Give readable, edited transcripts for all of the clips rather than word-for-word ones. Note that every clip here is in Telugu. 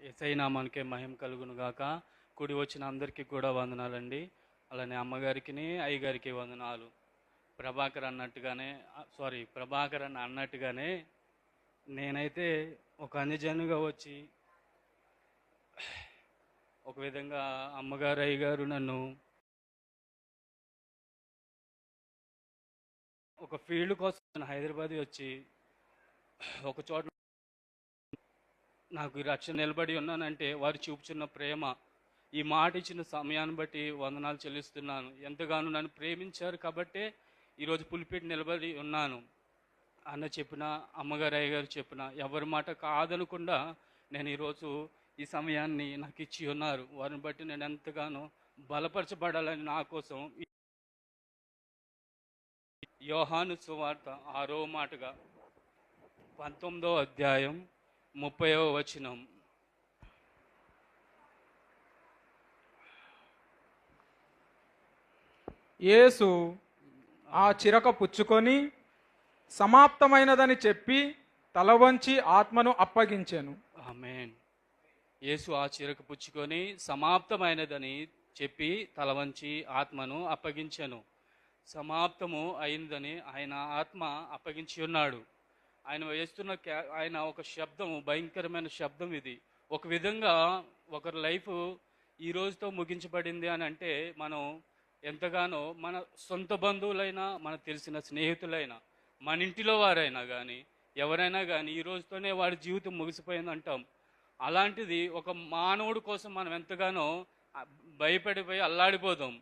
యేసయ్య నామానికే మహిమ కలుగును గాక. కూడి వచ్చిన అందరికీ కూడా వందనాలండి. అలానే అమ్మగారికిని, అయ్యగారికి వందనాలు. ప్రభాకర్ అన్న అన్నట్టుగానే నేనైతే ఒక అన్యజనుగా వచ్చి ఒక విధంగా అమ్మగారు, అయ్యగారు నన్ను ఒక ఫీల్డ్ కోసం నేను హైదరాబాద్ వచ్చి ఒక చోట నాకు ఈ రక్షణ నిలబడి ఉన్నానంటే వారు చూపుచున్న ప్రేమ, ఈ మాట ఇచ్చిన సమయాన్ని బట్టి వందనాలు చెల్లిస్తున్నాను. ఎంతగానో నన్ను ప్రేమించారు కాబట్టే ఈరోజు పులిపెట్టి నిలబడి ఉన్నాను. అన్న చెప్పిన, అమ్మగారు అయ్యగారు చెప్పిన ఎవరి మాట కాదనకుండా నేను ఈరోజు ఈ సమయాన్ని నాకు ఇచ్చి ఉన్నారు. వారిని బట్టి నేను ఎంతగానో బలపరచబడాలని నా కోసం యోహాను సువార్త 6వ మాటగా 19వ అధ్యాయం 30వ వచనం. యేసు ఆ చిరక పుచ్చుకొని సమాప్తమైనదని చెప్పి తల వంచి ఆత్మను అప్పగించెను. ఆమేన్. యేసు ఆ చిరక పుచ్చుకొని సమాప్తమైనదని చెప్పి తల వంచి ఆత్మను అప్పగించెను. సమాప్తము అయిందని ఆయన ఆత్మ అప్పగించి ఉన్నాడు. ఆయన వేస్తున్న ఆయన ఒక శబ్దము, భయంకరమైన శబ్దం ఇది. ఒక విధంగా ఒకరి లైఫ్ ఈ రోజుతో ముగించబడింది అని అంటే మనం ఎంతగానో మన సొంత బంధువులైనా, మనకు తెలిసిన స్నేహితులైనా, మన ఇంటిలో వారైనా కానీ ఎవరైనా కానీ ఈ రోజుతోనే వాడి జీవితం ముగిసిపోయింది అంటాం. అలాంటిది ఒక మానవుడి కోసం మనం ఎంతగానో భయపడిపోయి అల్లాడిపోతాం.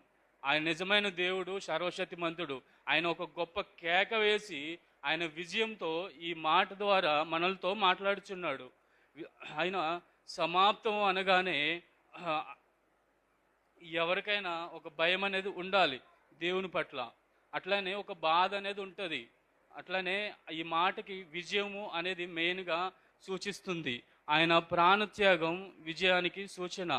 ఆయన నిజమైన దేవుడు, సర్వశక్తిమంతుడు. ఆయన ఒక గొప్ప కేక వేసి ఆయన విజయంతో ఈ మాట ద్వారా మనలతో మాట్లాడుచున్నాడు. ఆయన సమాప్తం అనగానే ఎవరికైనా ఒక భయం అనేది ఉండాలి దేవుని పట్ల. అట్లనే ఒక బాధ అనేది ఉంటుంది. అట్లనే ఈ మాటకి విజయము అనేది మెయిన్గా సూచిస్తుంది. ఆయన ప్రాణత్యాగం విజయానికి సూచన.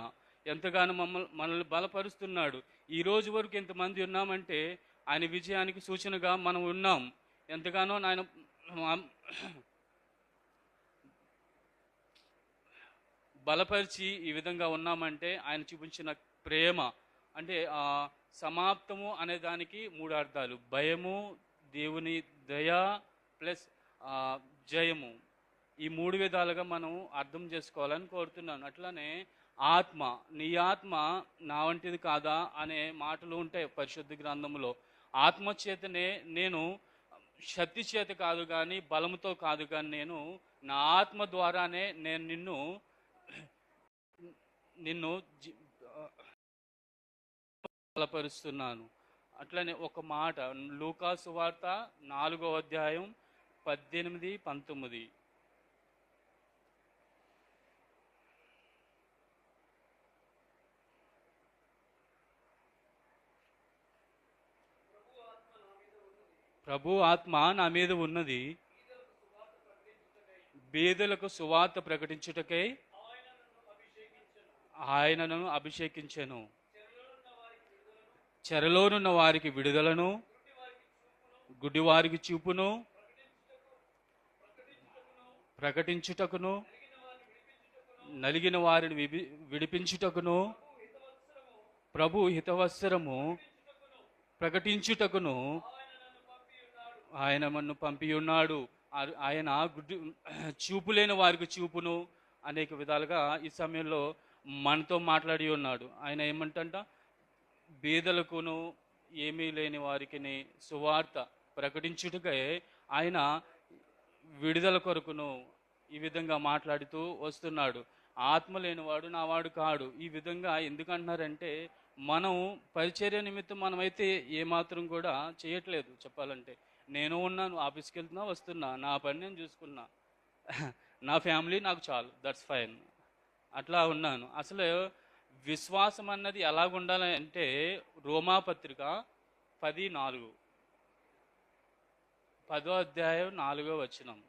ఎంతగానో మనల్ని బలపరుస్తున్నాడు. ఈ రోజు వరకు ఎంతమంది ఉన్నామంటే ఆయన విజయానికి సూచనగా మనం ఉన్నాం. ఎంతగానో ఆయన బలపరిచి ఈ విధంగా ఉన్నామంటే ఆయన చూపించిన ప్రేమ. అంటే సమాప్తము అనే దానికి 3 అర్థాలు: భయము, దేవుని దయ ప్లస్ జయము. ఈ 3 విధాలుగా మనం అర్థం చేసుకోవాలని కోరుతున్నాను. అట్లానే ఆత్మ, నీ ఆత్మ నా వంటిది కాదా అనే మాటలు ఉంటాయి పరిశుద్ధ గ్రంథంలో. ఆత్మ చేతనే, నేను శక్తి చేత కాదు కానీ బలముతో కాదు కానీ నేను నా ఆత్మ ద్వారానే నేను నిన్ను బలపరుస్తున్నాను. అట్లనే ఒక మాట లూకా సువార్త 4వ అధ్యాయం 18, 19. ప్రభు ఆత్మ నా మీద ఉన్నది, బీదలకు సువార్త ప్రకటించుటకై ఆయన నన్ను అభిషేకించెను. చెరలోనున్న వారికి విడుదలను, గుడ్డివారికి చూపును ప్రకటించుటకును, నలిగిన వారిని విడిపించుటకును, ప్రభు హితవత్సరము ప్రకటించుటకును ఆయన నన్ను పంపి ఉన్నాడు. ఆయన చూపు లేని వారికి చూపును అనేక విధాలుగా ఈ సమయంలో మనతో మాట్లాడి ఉన్నాడు. ఆయన ఏమంటంట, బీదలకును ఏమీ లేని వారికి సువార్త ప్రకటించుటకై ఆయన విడుదల కొరకును ఈ విధంగా మాట్లాడుతూ వస్తున్నాడు. ఆత్మ లేనివాడు నావాడు కాడు. ఈ విధంగా ఎందుకంటున్నారంటే మనం పరిచర్య నిమిత్తం మనమైతే ఏమాత్రం కూడా చేయట్లేదు. చెప్పాలంటే నేను ఉన్నాను, ఆఫీస్కి వెళ్తున్నా, వస్తున్నా, నా పని నేను చూసుకున్నా, నా ఫ్యామిలీ నాకు చాలు, దట్స్ ఫైన్, అట్లా ఉన్నాను. అసలు విశ్వాసం అన్నది ఎలాగుండాలి అంటే రోమాపత్రిక 10:4, 10వ అధ్యాయం 4వ వచనం.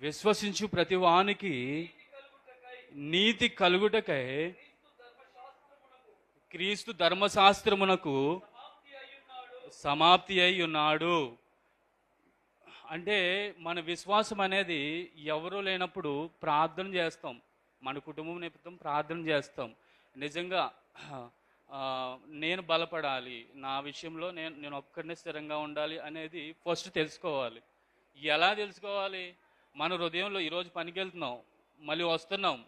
విశ్వసించు ప్రతి వానికి నీతి కలుగుటకై క్రీస్తు ధర్మశాస్త్రమునకు సమాప్తి అయి ఉన్నాడు. అంటే మన విశ్వాసం అనేది ఎవరూ లేనప్పుడు ప్రార్థన చేస్తాం, మన కుటుంబం నిమిత్తం ప్రార్థన చేస్తాం. నిజంగా నేను బలపడాలి, నా విషయంలో నేను ఒక్కడినే స్థిరంగా ఉండాలి అనేది ఫస్ట్ తెలుసుకోవాలి. ఎలా తెలుసుకోవాలి? మన హృదయంలో ఈరోజు పనికి వెళ్తున్నాం, మళ్ళీ వస్తున్నాం,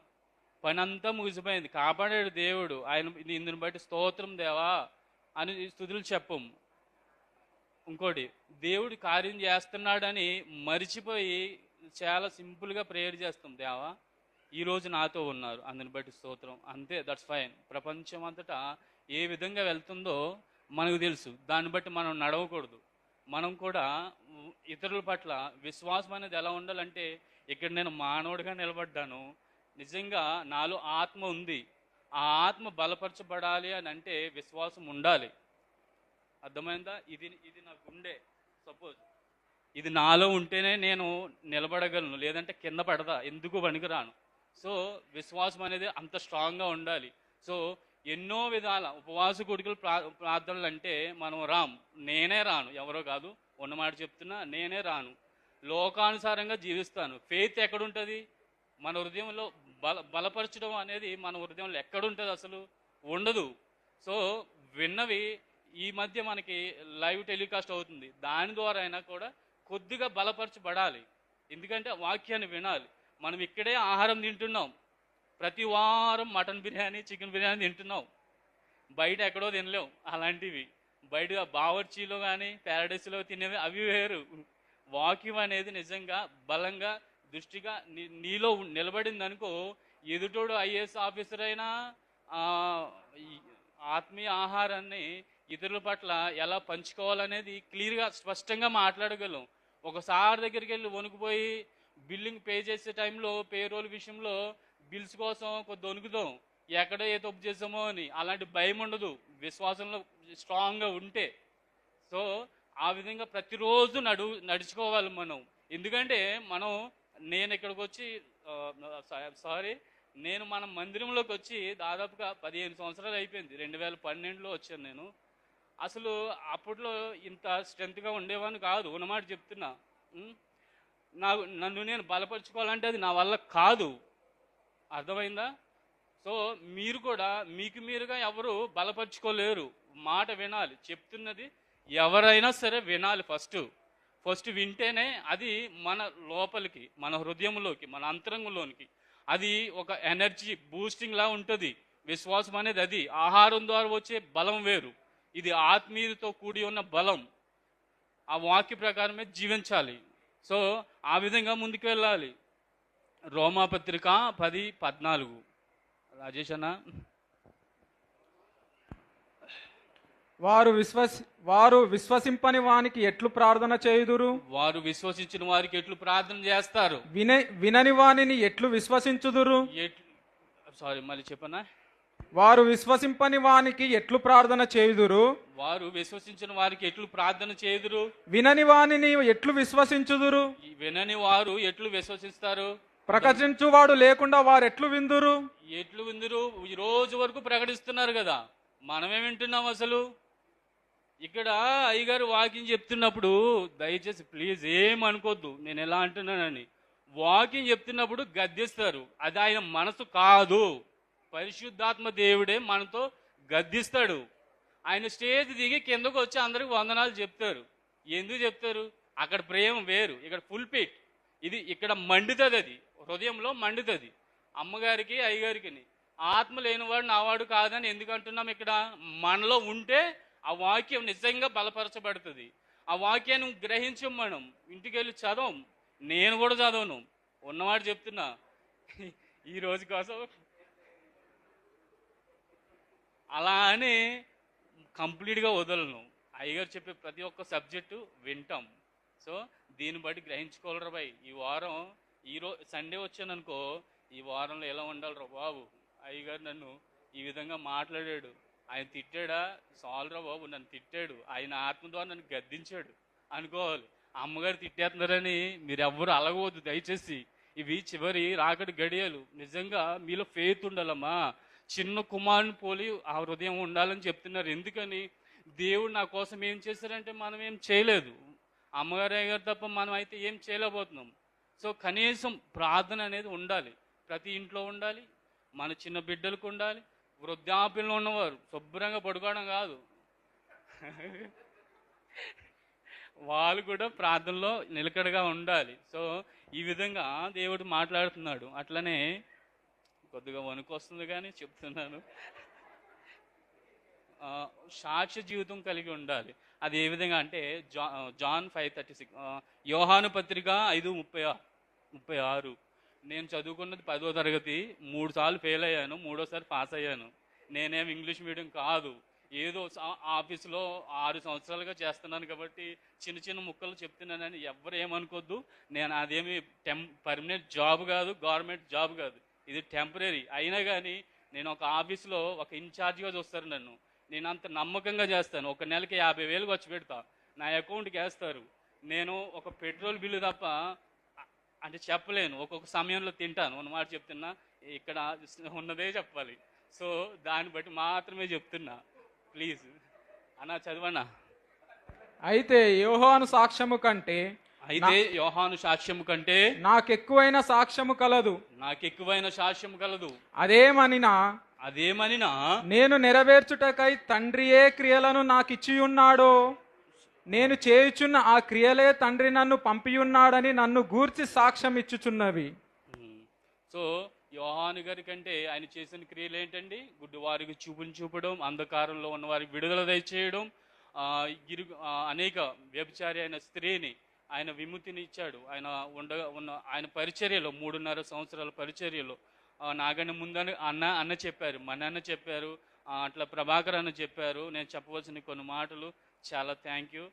పని అంతా ముగిసిపోయింది, కాపాడాడు దేవుడు, ఆయన ఇందుని బట్టి స్తోత్రం దేవా అని స్తుతులు చెప్పం. ఇంకోటి, దేవుడు కార్యం చేస్తున్నాడని మరిచిపోయి చాలా సింపుల్గా ప్రేయర్ చేస్తాం, దేవా ఈరోజు నాతో ఉన్నారు అందుని బట్టి స్తోత్రం, అంతే, దట్స్ ఫైన్. ప్రపంచం అంతటా ఏ విధంగా వెళ్తుందో మనకు తెలుసు, దాన్ని బట్టి మనం నడవకూడదు. మనం కూడా ఇతరుల పట్ల విశ్వాసం అనేది ఎలా ఉండాలంటే, ఇక్కడ నేను మానవుడిగా నిలబడ్డాను, నిజంగా నాలో ఆత్మ ఉంది, ఆ ఆత్మ బలపరచబడాలి అని అంటే విశ్వాసం ఉండాలి. అర్థమైందా? ఇది నా గుండె, సపోజ్ ఇది నాలో ఉంటేనే నేను నిలబడగలను, లేదంటే కింద పడదా, ఎందుకు పనికిరాను. సో విశ్వాసం అనేది అంత స్ట్రాంగ్గా ఉండాలి. సో ఎన్నో విధాల ఉపవాస కొడుకులు ప్రార్థనలు అంటే మనం నేనే రాను, ఎవరో కాదు, ఉన్నమాట చెప్తున్నా, నేనే రాను, లోకానుసారంగా జీవిస్తాను. ఫెయిత్ ఎక్కడుంటుంది? మన హృదయంలో బలపరచడం అనేది మన హృదయంలో ఎక్కడుంటుంది? అసలు ఉండదు. సో విన్నవి ఈ మధ్య మనకి లైవ్ టెలికాస్ట్ అవుతుంది, దాని ద్వారా అయినా కూడా కొద్దిగా బలపరచబడాలి. ఎందుకంటే వాక్యాన్ని వినాలి. మనం ఇక్కడే ఆహారం తింటున్నాం, ప్రతి వారం మటన్ బిర్యానీ, చికెన్ బిర్యానీ తింటున్నాం, బయట ఎక్కడో తినలేం. అలాంటివి బయట బావర్చీలో కానీ ప్యారడైస్లో తినేవి అవి వేరు. వాక్యం అనేది నిజంగా బలంగా దృష్టిగా నీలో నిలబడింది అనుకో, ఎదుటోడు ఐఏఎస్ ఆఫీసర్ అయినా ఆత్మీయ ఆహారాన్ని ఇతరుల పట్ల ఎలా పంచుకోవాలనేది క్లియర్గా స్పష్టంగా మాట్లాడగలం. ఒకసారి దగ్గరికి వెళ్ళి వణుకుపోయి బిల్లింగ్ పే చేసే టైంలో పేరోల్ విషయంలో బిల్స్ కోసం కొద్ది వణుకుతాం, ఎక్కడ ఏ తప్పు చేసామో అని. అలాంటి భయం ఉండదు విశ్వాసంలో స్ట్రాంగ్గా ఉంటే. సో ఆ విధంగా ప్రతిరోజు నడుచుకోవాలి మనం. ఎందుకంటే నేను ఇక్కడికి వచ్చి నేను మన మందిరంలోకి వచ్చి దాదాపుగా 15 సంవత్సరాలు అయిపోయింది. 2012లో వచ్చాను నేను. అసలు అప్పట్లో ఇంత స్ట్రెంత్గా ఉండేవాడిని కాదు, ఉన్నమాట చెప్తున్నా. నన్ను నేను బలపరుచుకోవాలంటే అది నా వల్ల కాదు, అర్థమైందా? సో మీరు కూడా మీకు మీరుగా ఎవరు బలపరుచుకోలేరు. మాట వినాలి, చెప్తున్నది ఎవరైనా సరే వినాలి. ఫస్ట్ వింటేనే అది మన లోపలికి, మన హృదయంలోకి, మన అంతరంగంలోనికి అది ఒక ఎనర్జీ బూస్టింగ్ లా ఉంటుంది. విశ్వాసం అనేది అది ఆహారం ద్వారా వచ్చే బలం వేరు, ఇది ఆత్మీయతతో కూడి ఉన్న బలం. ఆ వాక్య ప్రకారమే జీవించాలి. సో ఆ విధంగా ముందుకు వెళ్ళాలి. రోమాపత్రిక 10:14 రాజేష్ అన్న. వారు విశ్వసింపని వానికి ఎట్లు ప్రార్థన చేయుదురు? వారు విశ్వసించిన వారికి ఎట్లు ప్రార్థన చేస్తారు? వినని వానిని ఎట్లు విశ్వసించుదురు? మళ్ళీ చెప్పనా? వారు విశ్వసింపని వానికి ఎట్లు ప్రార్థన చేయుదురు? వారు విశ్వసించిన వారికి ఎట్లు ప్రార్థన చేయుదురు? వినని వానిని ఎట్లు విశ్వసించుదురు? వినని వారు ఎట్లు విశ్వసిస్తారు? ప్రకటించువాడు లేకుండా వారు ఎట్లు విందురు? ఈ రోజు వరకు ప్రకటిస్తున్నారు కదా, మనమే వింటున్నాం అసలు. ఇక్కడ అయ్యగారు వాకింగ్ చెప్తున్నప్పుడు దయచేసి ప్లీజ్ ఏమనుకోద్దు నేను ఎలా అంటున్నానని. వాకింగ్ చెప్తున్నప్పుడు గద్దిస్తారు, అది ఆయన మనసు కాదు. పరిశుద్ధాత్మ దేవుడే మనతో గద్దిస్తాడు. ఆయన స్టేజ్ దిగి కిందకు వచ్చి అందరికి వందనాలు చెప్తారు. ఎందుకు చెప్తారు? అక్కడ ప్రేమ వేరు, ఇక్కడ ఫుల్ పిట్. ఇది ఇక్కడ మండుతుంది, అది హృదయంలో మండుతుంది. అమ్మగారికి అయ్యగారికి ఆత్మ లేనివాడు నావాడు కాదని ఎందుకు అంటున్నాం? ఇక్కడ మనలో ఉంటే ఆ వాక్యం నిజంగా బలపరచబడుతుంది. ఆ వాక్యాన్ని గ్రహించం, మనం ఇంటికి వెళ్ళి చదవం, నేను కూడా చదవను, ఉన్నవాడు చెప్తున్నా. ఈ రోజు కోసం అలా అని కంప్లీట్గా వదలను. అయ్యగారు చెప్పే ప్రతి ఒక్క సబ్జెక్టు వింటాం. సో దీన్ని బట్టి గ్రహించుకోవాలరా బాయ్. ఈ వారం సండే వచ్చాననుకో, ఈ వారంలో ఎలా ఉండాలిరా బాబు, అయ్యగారు నన్ను ఈ విధంగా మాట్లాడాడు, ఆయన తిట్టాడా, సాల్రా బాబు నన్ను తిట్టాడు, ఆయన ఆత్మ ద్వారా నన్ను గద్దించాడు అనుకోవాలి. అమ్మగారు తిట్టేస్తున్నారని మీరు ఎవ్వరు అలగవద్దు దయచేసి. ఇవి చివరి రాకడి గడియలు. నిజంగా మీలో ఫెయిత్ ఉండాలమ్మా. చిన్న కుమారుని పోలి ఆ హృదయం ఉండాలని చెప్తున్నారు. ఎందుకని? దేవుడు నా కోసం ఏం చేశారంటే మనం ఏం చేయలేదు. అమ్మగారు అయ్యగారు తప్ప మనం అయితే ఏం చేయలేకపోతున్నాం. సో కనీసం ప్రార్థన అనేది ఉండాలి. ప్రతి ఇంట్లో ఉండాలి. మన చిన్న బిడ్డలకు ఉండాలి. వృద్ధాప్యంలో ఉన్నవారు శుభ్రంగా పడుకోవడం కాదు, వాళ్ళు కూడా ప్రార్థనలో నిలకడగా ఉండాలి. సో ఈ విధంగా దేవుడు మాట్లాడుతున్నాడు. అట్లనే కొద్దిగా వణుకు వస్తుంది కానీ చెప్తున్నాను. సాక్ష్య జీవితం కలిగి ఉండాలి. అది ఏ విధంగా అంటే జాన్ 5:36, యోహాను పత్రిక 5:36. నేను చదువుకున్నది 10వ తరగతి, 3 సార్లు ఫెయిల్ అయ్యాను, 3ఓసారి పాస్ అయ్యాను. నేనేం ఇంగ్లీష్ మీడియం కాదు. ఏదో ఆఫీసులో 6 సంవత్సరాలుగా చేస్తున్నాను కాబట్టి చిన్న చిన్న ముక్కలు చెప్తున్నానని ఎవరు ఏమనుకోద్దు. నేను అదేమి పర్మనెంట్ జాబ్ కాదు, గవర్నమెంట్ జాబ్ కాదు, ఇది టెంపరీ. అయినా కానీ నేను ఒక ఆఫీసులో ఒక ఇన్ఛార్జిగా చూస్తారు నన్ను. నేను అంత నమ్మకంగా చేస్తాను. ఒక నెలకి 50,000 ఖర్చు పెడతా, నా అకౌంట్కి వేస్తారు. నేను ఒక పెట్రోల్ బిల్లు తప్ప అంటే చెప్పలేను. ఒక్కొక్క సమయంలో తింటాను, ఉన్నమాట చెప్తున్నా, ఇక్కడ ఉన్నదే చెప్పాలి. సో దాన్ని బట్టి మాత్రమే చెప్తున్నా. ప్లీజ్ అన్నా చదవన్నా. అయితే యోహాను సాక్ష్యము కంటే నాకెక్కువైన సాక్ష్యము కలదు. నాకెక్కువైన సాక్ష్యము కలదు. అదేమనినా నేను నెరవేర్చుటకై తండ్రియే క్రియలను నాకిచ్చియున్నాడో, నేను చేయుచున్న ఆ క్రియలే తండ్రి నన్ను పంపియున్నాడని నన్ను గూర్చి సాక్ష్యం ఇచ్చుచున్నవి. సో యోహాను గారి కంటే ఆయన చేసిన క్రియలు ఏంటండి? గుడ్డివారికి చూపుని చూపడం, అంధకారంలో ఉన్న వారికి విడుదల దయచేయడం, అనేక వ్యభిచారి అయిన స్త్రీని ఆయన విముక్తిని ఇచ్చాడు. ఆయన ఆయన పరిచర్యలో 3.5 సంవత్సరాల పరిచర్యలో నాగన్న ముందని అన్న చెప్పారు, మన అన్న చెప్పారు, అట్లా ప్రభాకర్ అన్న చెప్పారు. నేను చెప్పవలసిన కొన్ని మాటలు. చాలా థ్యాంక్ యూ.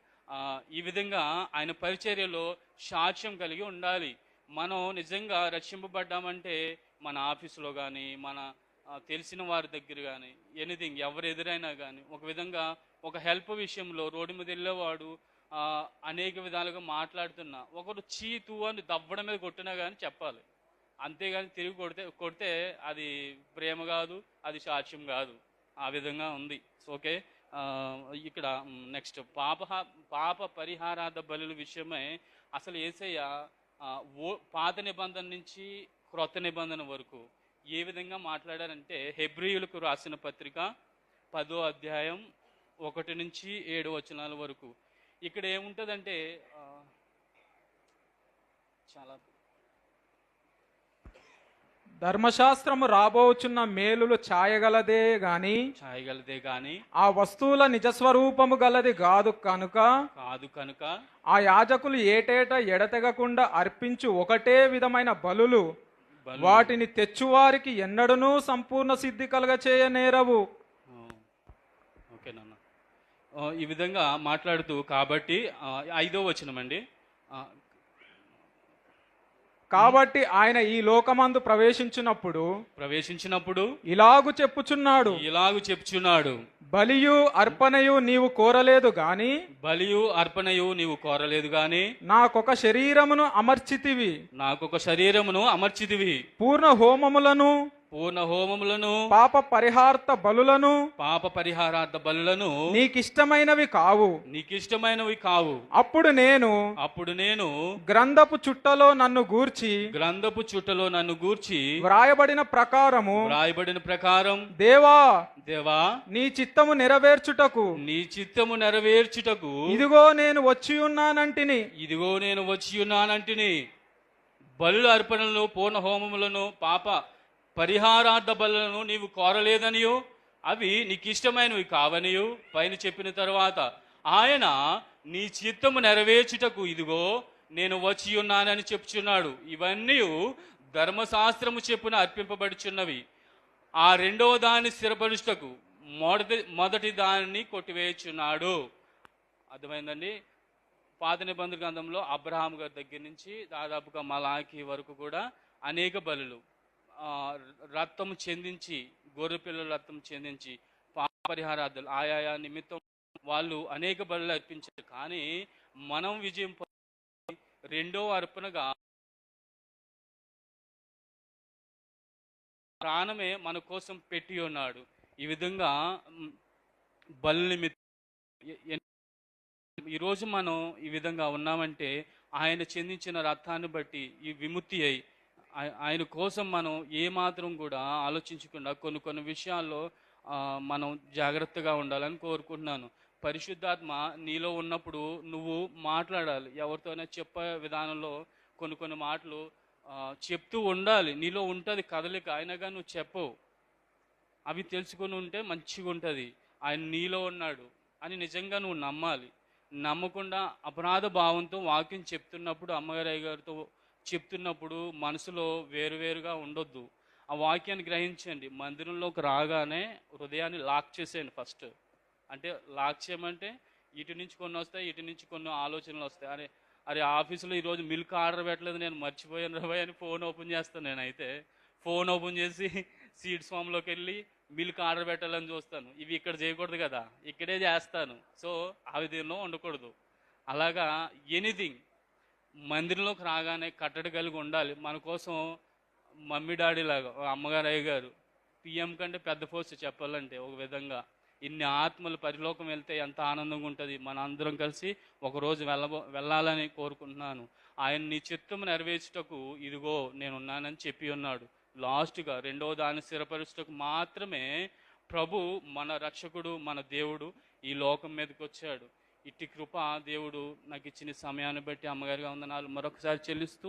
ఈ విధంగా ఆయన పరిచర్యలో సాక్ష్యం కలిగి ఉండాలి. మనం నిజంగా రక్షింపబడ్డామంటే మన ఆఫీసులో కానీ, మన తెలిసిన వారి దగ్గర కానీ, ఎనీథింగ్ ఎవరు ఎదురైనా కానీ, ఒక విధంగా ఒక హెల్ప్ విషయంలో రోడ్డు మీద వెళ్ళేవాడు అనేక విధాలుగా మాట్లాడుతున్నా, ఒకరు చీతు అని దవ్వడం మీద కొట్టినా కానీ చెప్పాలి. అంతేగాని తిరిగి కొడితే అది ప్రేమ కాదు, అది సాక్ష్యం కాదు. ఆ విధంగా ఉంది. ఓకే. ఇక్కడ నెక్స్ట్ పాప పరిహారార్థ బలుల విషయమై అసలు యేసయ్య పాత నిబంధన నుంచి క్రొత్త నిబంధన వరకు ఏ విధంగా మాట్లాడారంటే, హెబ్రీయులకు రాసిన పత్రిక 10వ అధ్యాయం 1 నుంచి 7 వచనాల వరకు. ఇక్కడ ఏముంటుందంటే చాలా ధర్మశాస్త్రము రాబోచున్న మేలులు ఛాయగలదే గాని ఆ వస్తువుల నిజస్వరూపము గలది కాదు కనుక ఆ యాజకులు ఏటేటా ఎడతెగకుండా అర్పించు ఒకటే విధమైన బలులు వాటిని తెచ్చువారికి ఎన్నడూనూ సంపూర్ణ సిద్ధి కలగ చేయనేరవు. ఓకేనన్నా. ఈ విధంగా మాట్లాడుతూ కాబట్టి 5వ వచనం అండి. కాబట్టి ఆయన ఈ లోకమందు ప్రవేశించినప్పుడు ఇలాగు చెప్పుచున్నాడు, బలియు అర్పణయు నీవు కోరలేదు గాని నాకొక శరీరమును అమర్చితివి, పూర్ణ హోమములను పాప పరిహారార్థ బలులను నీకిష్టమైనవి కావు. అప్పుడు నేను గ్రంథపు చుట్టలో నన్ను గూర్చి వ్రాయబడిన ప్రకారము దేవా నీ చిత్తము నెరవేర్చుటకు ఇదిగో నేను వచ్చి ఉన్నానంటిని. బలుల అర్పణలను, పూర్ణ హోమములను, పాప పరిహారార్థ బలులను నీవు కోరలేదనియో, అవి నీకు ఇష్టమైనవి కావనియో పైన చెప్పిన తర్వాత ఆయన నీ చిత్తము నెరవేర్చుటకు ఇదిగో నేను వచ్చి ఉన్నానని చెప్పుచున్నాడు. ఇవన్నీ ధర్మశాస్త్రము చెప్పున అర్పింపబడుచున్నవి. ఆ రెండవ దాన్ని స్థిరపరుచుటకు మొదటి దానిని కొట్టివేయుచున్నాడు. అర్థమైందండి? పాత నిబంధన గ్రంథంలో అబ్రహాం గారి దగ్గర నుంచి దాదాపుగా మలాకి వరకు కూడా అనేక బలులు, రక్తము చెందించి, గొర్రెపిల్లల రక్తం చెందించి, పాప పరిహారార్థులు ఆయా నిమిత్తం వాళ్ళు అనేక బలులు అర్పించారు. కానీ మనం విజయం రెండో అర్పణగా ప్రాణమే మన కోసం పెట్టి ఉన్నాడు. ఈ విధంగా బలి నిమిత్తం ఈరోజు మనం ఈ విధంగా ఉన్నామంటే ఆయన చెందించిన రక్తాన్ని బట్టి ఈ విముక్తి అయి ఆయన కోసం మనం ఏమాత్రం కూడా ఆలోచించకుండా కొన్ని విషయాల్లో మనం జాగ్రత్తగా ఉండాలని కోరుకుంటున్నాను. పరిశుద్ధాత్మ నీలో ఉన్నప్పుడు నువ్వు మాట్లాడాలి. ఎవరితోనే చెప్పే విధానంలో కొన్ని మాటలు చెప్తూ ఉండాలి. నీలో ఉంటుంది కదలిక, అయినగా నువ్వు చెప్పవు. అవి తెలుసుకొని ఉంటే మంచిగా ఉంటుంది. ఆయన నీలో ఉన్నాడు అని నిజంగా నువ్వు నమ్మాలి. నమ్మకుండా అపరాధ భావంతో వాక్యం చెప్తున్నప్పుడు, అమ్మగారు అయ్యగారితో చెప్తున్నప్పుడు మనసులో వేరువేరుగా ఉండొద్దు. ఆ వాక్యాన్ని గ్రహించండి. మందిరంలోకి రాగానే హృదయాన్ని లాక్ చేసేయండి ఫస్ట్. అంటే లాక్ చేయమంటే ఇటు నుంచి కొన్ని వస్తాయి, ఇటు నుంచి కొన్ని ఆలోచనలు వస్తాయి. అరే ఆఫీసులో ఈరోజు మిల్క్ ఆర్డర్ పెట్టలేదు, నేను మర్చిపోయాను రాబోయ్ అని ఫోన్ ఓపెన్ చేస్తాను. నేనైతే ఫోన్ ఓపెన్ చేసి సీడ్స్ ఫామ్లోకి వెళ్ళి మిల్క్ ఆర్డర్ పెట్టాలని చూస్తాను. ఇవి ఇక్కడ చేయకూడదు కదా, ఇక్కడే చేస్తాను. సో ఆ విధంలో ఉండకూడదు. అలాగా ఎనీథింగ్ మందిరంలోకి రాగానే కట్టడి కలిగి ఉండాలి. మన కోసం మమ్మీ డాడీ లాగా అమ్మగారు అయ్యగారు పిఎం కంటే పెద్ద పోస్ట్ చెప్పాలంటే ఒక విధంగా ఇన్ని ఆత్మలు పరిలోకం వెళ్తే ఎంత ఆనందంగా ఉంటుంది. మన అందరం కలిసి ఒకరోజు వెళ్ళాలని కోరుకుంటున్నాను. ఆయన నీ చిత్తం నెరవేర్చుటకు ఇదిగో నేనున్నానని చెప్పి ఉన్నాడు. లాస్ట్గా రెండవ దాన్ని స్థిరపరచుటకు మాత్రమే ప్రభు మన రక్షకుడు, మన దేవుడు ఈ లోకం మీదకి వచ్చాడు. ఇట్టి కృప దేవుడు నాకు ఇచ్చిన సమయాన్ని బట్టి అమ్మగారిగా వందనాలు మరొకసారి చెల్లిస్తూ